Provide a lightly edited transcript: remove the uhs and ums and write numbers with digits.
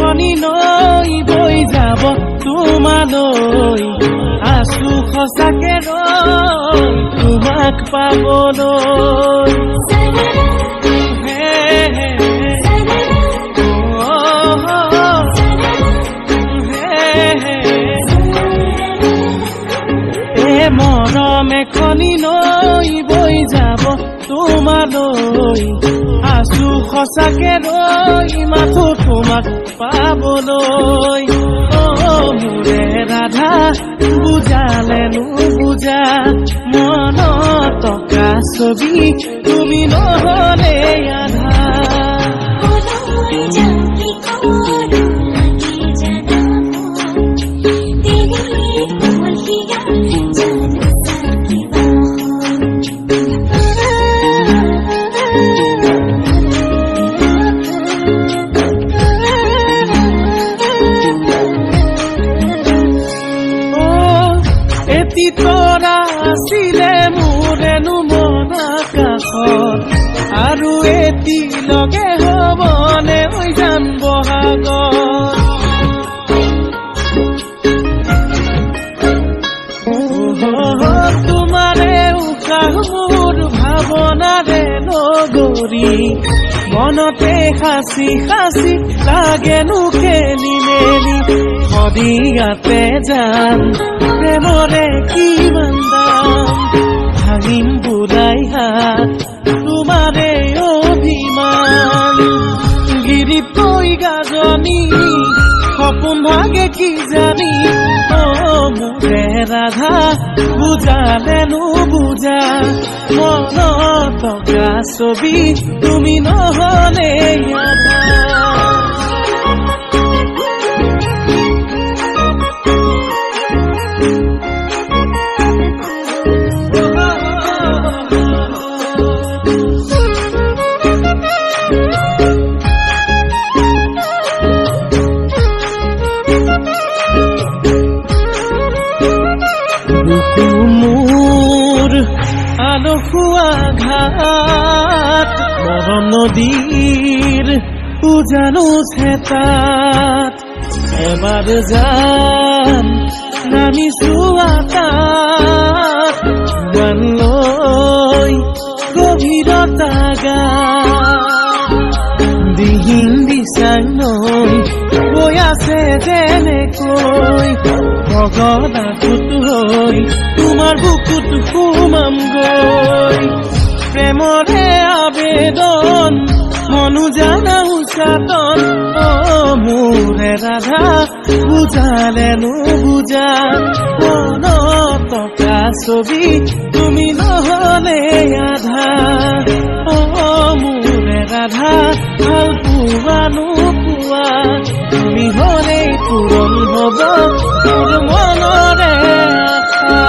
মেখনি নৈ বৈ যাব তোমালৈ আছো সঁচাকে ৰৈ তোমাক পাবলৈ মৰম এখনি নৈ বৈ যাব তোমালৈ আছো সঁচাকে ৰৈ মাথো তোমাক পাবলৈ মোৰে ৰাধা বুজালে নুবুজা মনত টকা ছবি তুমি নহলে আধা তৰা আছিলে মোৰেনো মন আকাশত আৰু এটি লগে হবনে হৈ যাম বহাগত তোমাৰে উশাহ মোৰ ভাৱনাৰে নগৰী মনতে সাঁচি সাঁচি লাগেনো খেলি মেলি সদিয়াতে যাম প্ৰেমৰে কিমান দাম ভাঙিম বুলাই হাত তোমাৰে অভিমান গিৰিত কৈ গাজনি সপোন ভাগে কি জানি মোৰে ৰাধা বুজালে নুবুজা মনত টকা ছবি তুমি নহলে আধা মোৰ আলসুৱা ঘাট মৰম নদীৰ উজানো চেতাত এবাৰ যাম নামিছো আকাত গান লৈ গভীৰতা গাত দিহিং দিচাং নৈ গৈ আছে যেনেকৈ ভগনাথুত হৈ তোমাৰ বুকুত সোমাম গৈ প্ৰেমৰে আবেদন মনো জানা উচাতন মোৰে ৰাধা বুজালে নুবুজা মনত টকা ছবি তুমি নহলে আধা মোৰে ৰাধা ভাল পোৱা নোপোৱা তুমি হলেই পূৰণ হব মোৰ মনৰে আশা